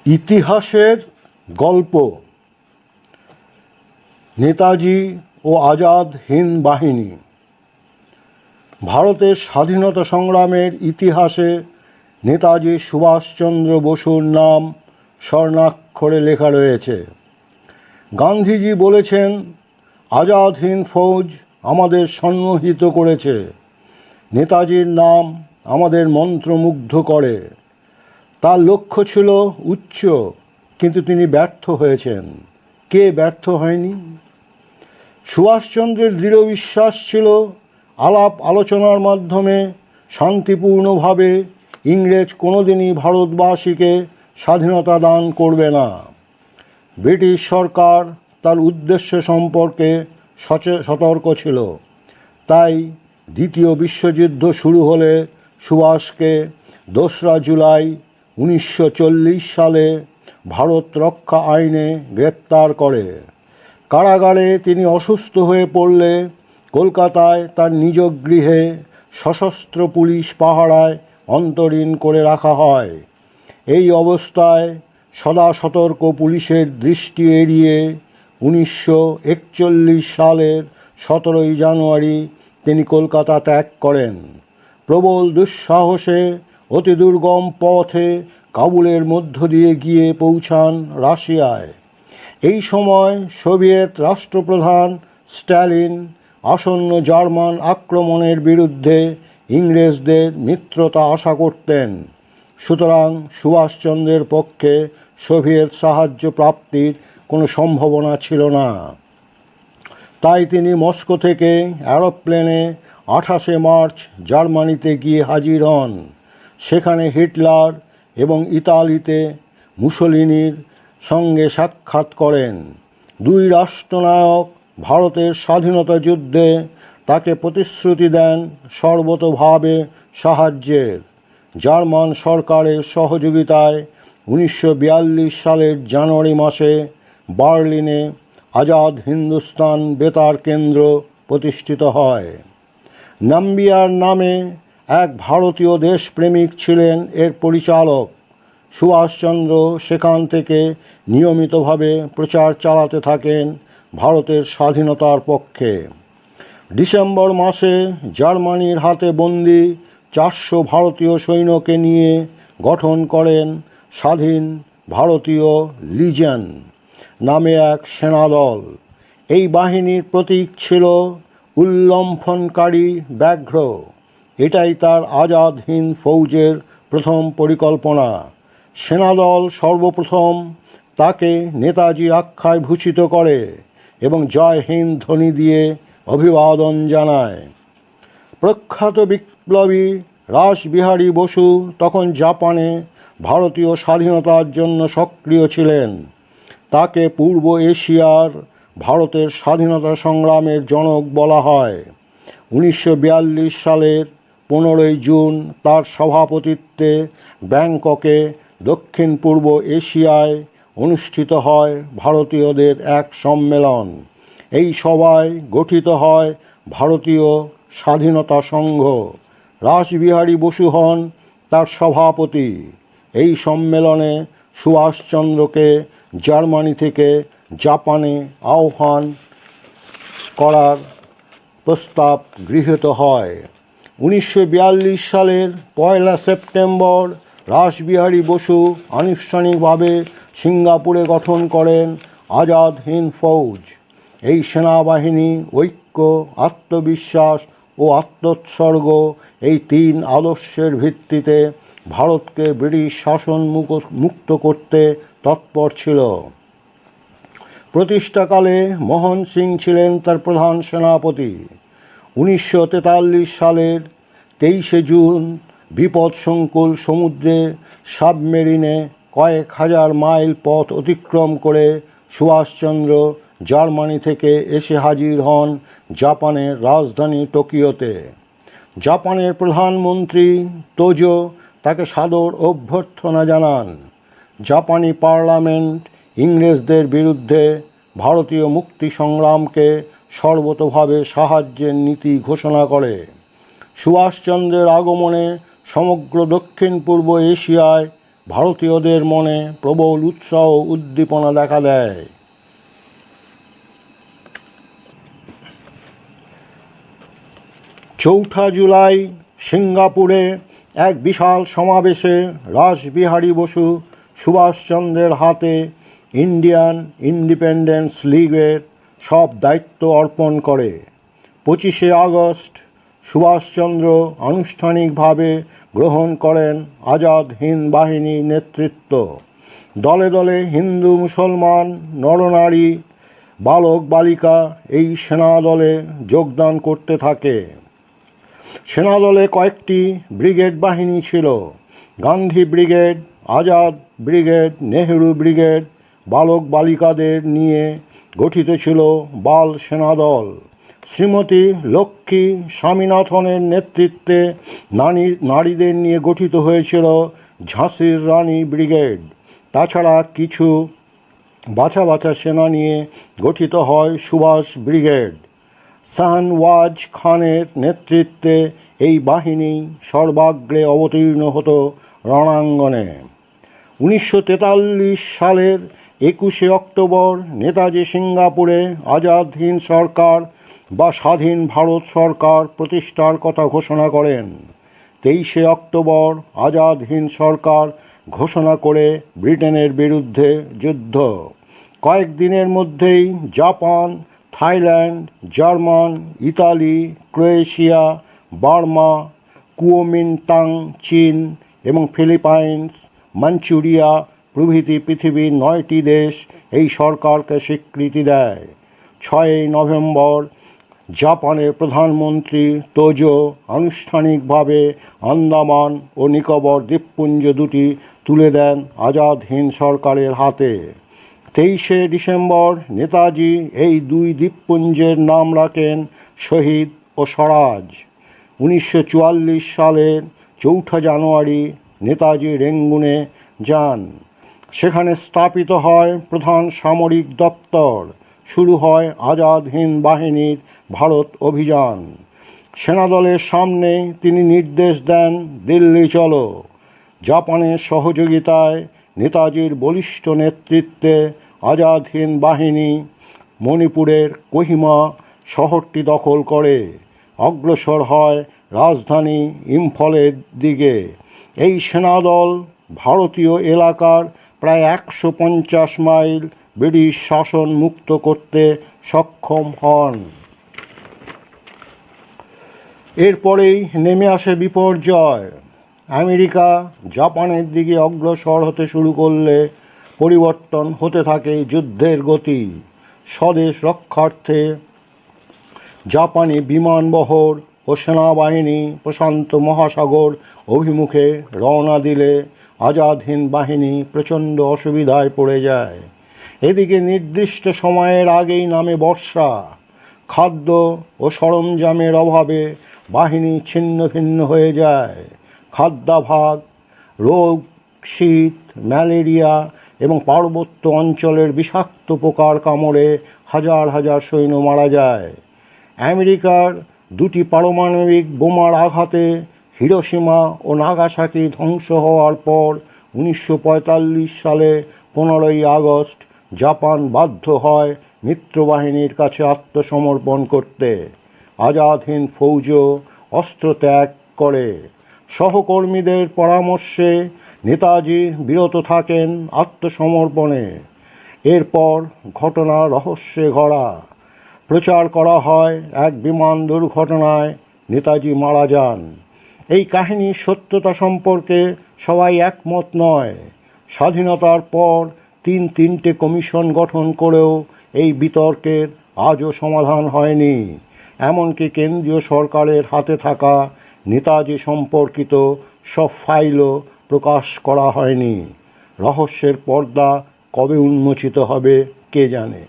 ইতিহাসের গল্প। নেতাজি ও আজাদ হিন্দ বাহিনী। ভারতের স্বাধীনতা সংগ্রামের ইতিহাসে নেতাজি সুভাষচন্দ্র বসুর নাম স্বর্ণাক্ষরে লেখা রয়েছে। গান্ধীজি বলেছেন, আজাদ হিন্দ ফৌজ আমাদের সম্মোহিত করেছে। নেতাজির নাম আমাদের মন্ত্রমুগ্ধ করে। তার লক্ষ্য ছিল উচ্চ, কিন্তু তিনি ব্যর্থ হয়েছেন। কে ব্যর্থ হয়নি? সুভাষচন্দ্রের দৃঢ় বিশ্বাস ছিল, আলাপ আলোচনার মাধ্যমে শান্তিপূর্ণভাবে ইংরেজ কোনোদিনই ভারতবাসীকে স্বাধীনতা দান করবে না। ব্রিটিশ সরকার তার উদ্দেশ্য সম্পর্কে সতর্ক ছিল। তাই দ্বিতীয় বিশ্বযুদ্ধ শুরু হলে সুভাষকে 2রা জুলাই 1940 সালে ভারত রক্ষা আইনে গ্রেপ্তার করে। কারাগারে তিনি অসুস্থ হয়ে পড়লে কলকাতায় তার নিজ গৃহে সশস্ত্র পুলিশ পাহারায় অন্তরীণ করে রাখা হয়। এই অবস্থায় সদা সতর্ক পুলিশের দৃষ্টি এড়িয়ে 1941 সালের 17 জানুয়ারি তিনি কলকাতা ত্যাগ করেন। প্রবল দুঃসাহসে অতি দুর্গম পথে কাবুলের মধ্য দিয়ে গিয়ে পৌঁছান রাশিয়ায়। এই সময় সোভিয়েত রাষ্ট্রপ্রধান স্ট্যালিন আসন্ন জার্মান আক্রমণের বিরুদ্ধে ইংরেজদের মিত্রতা আশা করতেন। সুতরাং সুভাষচন্দ্রের পক্ষে সোভিয়েত সাহায্য প্রাপ্তির কোনো সম্ভাবনা ছিল না। তাই তিনি মস্কো থেকে এরোপ্লেনে 28 মার্চ জার্মানিতে গিয়ে হাজির হন। সেখানে হিটলার এবং ইতালিতে মুসোলিনির সঙ্গে সাক্ষাৎ করেন। দুই রাষ্ট্রনায়ক ভারতের স্বাধীনতা যুদ্ধে তাকে প্রতিশ্রুতি দেন সর্বতোভাবে সাহায্যের। জার্মান সরকারের সহযোগিতায় 1942 সালের জানুয়ারি মাসে বার্লিনে আজাদ হিন্দুস্তান বেতার কেন্দ্র প্রতিষ্ঠিত হয়। নাম্বিয়ার নামে এক ভারতীয় দেশপ্রেমিক ছিলেন এর পরিচালক। সুভাষচন্দ্র সেখান থেকে নিয়মিতভাবে প্রচার চালাতে থাকেন ভারতের স্বাধীনতার পক্ষে। ডিসেম্বর মাসে জার্মানির হাতে বন্দি 400 ভারতীয় সৈন্যকে নিয়ে গঠন করেন স্বাধীন ভারতীয় লিজিয়ন নামে এক সেনাদল। এই বাহিনীর প্রতীক ছিল উল্লম্ফনকারী ব্যাঘ্র। এটাই তার আজাদ হিন্দ ফৌজের প্রথম পরিকল্পনা। সেনাদল সর্বপ্রথম তাকে নেতাজি আখ্যায় ভূষিত করে এবং জয় হিন্দ ধ্বনি দিয়ে অভিবাদন জানায়। প্রখ্যাত বিপ্লবী রাসবিহারী বসু তখন জাপানে ভারতীয় স্বাধীনতার জন্য সক্রিয় ছিলেন। তাকে পূর্ব এশিয়ার ভারতের স্বাধীনতা সংগ্রামের জনক বলা হয়। 1942 সালের 15 জুন তার সভাপতিত্বে ব্যাংককে দক্ষিণ পূর্ব এশিয়ায় অনুষ্ঠিত হয় ভারতীয়দের এক সম্মেলন। এই সভায় গঠিত হয় ভারতীয় স্বাধীনতা সংঘ। রাসবিহারী বসু হন তার সভাপতি। এই সম্মেলনে সুভাষচন্দ্রকে জার্মানি থেকে জাপানে আহ্বান করার প্রস্তাব গৃহীত হয়। 1942 সালের 1 সেপ্টেম্বর রাসবিহারী বসু আনুষ্ঠানিকভাবে সিঙ্গাপুরে গঠন করেন আজাদ হিন্দ ফৌজ। এই সেনাবাহিনী ঐক্য, আত্মবিশ্বাস ও আত্মোৎসর্গ, এই 3 আদর্শের ভিত্তিতে ভারতকে ব্রিটিশ শাসন মুক্ত করতে তৎপর ছিল। প্রতিষ্ঠাকালে মোহন সিং ছিলেন তার প্রধান সেনাপতি। 1943 সালের 23 জুন বিপদসংকুল সমুদ্রে সাবমেরিনে কয়েক হাজার মাইল পথ অতিক্রম করে সুভাষচন্দ্র জার্মানি থেকে এসে হাজির হন জাপানের রাজধানী টোকিওতে। জাপানের প্রধানমন্ত্রী তোজো তাকে সাদর অভ্যর্থনা জানান। জাপানি পার্লামেন্ট ইংরেজদের বিরুদ্ধে ভারতীয় মুক্তি সংগ্রামকে সর্বতোভাবে সাহায্যের নীতি ঘোষণা করে। সুভাষচন্দ্রের আগমনে সমগ্র দক্ষিণ পূর্ব এশিয়ায় ভারতীয়দের মনে প্রবল উৎসাহ উদ্দীপনা দেখা দেয়। 4 জুলাই সিঙ্গাপুরে এক বিশাল সমাবেশে রাসবিহারী বসু সুভাষচন্দ্রের হাতে ইন্ডিয়ান ইন্ডিপেন্ডেন্স লীগের সব দায়িত্ব অর্পণ করে। 25শে আগস্ট সুভাষচন্দ্র আনুষ্ঠানিকভাবে গ্রহণ করেন আজাদ হিন্দ বাহিনীর নেতৃত্ব। দলে দলে হিন্দু মুসলমান নরনারী বালক বালিকা এই সেনাদলে যোগদান করতে থাকে। সেনাদলে কয়েকটি ব্রিগেড বাহিনী ছিল: Gandhi brigade, Azad brigade, Nehru brigade. বালক বালিকাদের নিয়ে গঠিত ছিল বাল সেনাদল। শ্রীমতী লক্ষ্মী স্বামীনাথনের নেতৃত্বে নারীদের নিয়ে গঠিত হয়েছিল ঝাঁসির রানী ব্রিগেড। তাছাড়া কিছু বাছা বাছা সেনা নিয়ে গঠিত হয় সুভাষ ব্রিগেড। শাহনওয়াজ খানের নেতৃত্বে এই বাহিনী সর্বাগ্রে অবতীর্ণ হতো রণাঙ্গনে। 1943 সালের 21শে অক্টোবর নেতাজি সিঙ্গাপুরে আজাদ হিন্দ সরকার বা স্বাধীন ভারত সরকার প্রতিষ্ঠার কথা ঘোষণা করেন। 23শে অক্টোবর আজাদ হিন্দ সরকার ঘোষণা করে ব্রিটেনের বিরুদ্ধে যুদ্ধ। কয়েকদিনের মধ্যেই Japan, Thailand, German, Italy, Croatia, Burma, Kuomintang চীন এবং ফিলিপাইন্স, মাঞ্চুরিয়া প্রভৃতি পৃথিবীর 9টি দেশ এই সরকারকে স্বীকৃতি দেয়। 6 নভেম্বর জাপানের প্রধানমন্ত্রী তোজো আনুষ্ঠানিকভাবে আন্দামান ও নিকোবর দ্বীপপুঞ্জ দুটি তুলে দেন আজাদ হিন্দ সরকারের হাতে। 23শে ডিসেম্বর নেতাজি এই 2 দ্বীপপুঞ্জের নাম রাখেন শহীদ ও স্বরাজ। 1944 সালের 4 জানুয়ারি নেতাজি রেঙ্গুনে যান। সেখানে স্থাপিত হয় প্রধান সামরিক দপ্তর। শুরু হয় আজাদ হিন্দ বাহিনীর ভারত অভিযান। সেনাদলের সামনে তিনি নির্দেশ দেন, দিল্লি চলো। জাপানের সহযোগিতায় নেতাজির বলিষ্ঠ নেতৃত্বে আজাদ হিন্দ বাহিনী মণিপুরের কোহিমা শহরটি দখল করে অগ্রসর হয় রাজধানী ইম্ফলের দিকে। এই সেনাদল ভারতীয় এলাকার প্রায় 150 মাইল ব্রিটিশ শাসন মুক্ত করতে সক্ষম হন। এরপরেই নেমে আসে বিপর্যয়। আমেরিকা জাপানের দিকে অগ্রসর হতে শুরু করলে পরিবর্তন হতে থাকে যুদ্ধের গতি। স্বদেশ রক্ষার্থে জাপানি বিমানবহর ও সেনাবাহিনী প্রশান্ত মহাসাগর অভিমুখে রওনা দিলে আজাদ হিন্দ বাহিনী প্রচণ্ড অসুবিধায় পড়ে যায়। এদিকে নির্দিষ্ট সময়ের আগেই নামে বর্ষা। খাদ্য ও সরঞ্জামের অভাবে বাহিনী ছিন্ন ভিন্ন হয়ে যায়। খাদ্যাভাব, রোগ, শীত, ম্যালেরিয়া এবং পার্বত্য অঞ্চলের বিষাক্ত পোকার কামড়ে হাজার হাজার সৈন্য মারা যায়। আমেরিকার 2টি পারমাণবিক বোমার আঘাতে হিরোশিমা ও নাগাসাকি ধ্বংস হওয়ার পর 1945 সালে 15ই আগস্ট জাপান বাধ্য হয় মিত্রবাহিনীর কাছে আত্মসমর্পণ করতে। আজাদ হিন্দ ফৌজও অস্ত্র ত্যাগ করে। সহকর্মীদের পরামর্শে নেতাজি বিরত থাকেন আত্মসমর্পণে। এরপর ঘটনা রহস্যে ঘরা। প্রচার করা হয় এক বিমান দুর্ঘটনায় নেতাজি মারা যান। এই কাহিনীর সত্যতা সম্পর্কে সবাই একমত নয়। স্বাধীনতার পর 3টে কমিশন গঠন করেও এই বিতর্কের আজও সমাধান হয়নি। এমনকি কেন্দ্রীয় সরকারের হাতে থাকা নেতাজি সম্পর্কিত সব ফাইলও প্রকাশ করা হয়নি। রহস্যের পর্দা কবে উন্মোচিত হবে কে জানে।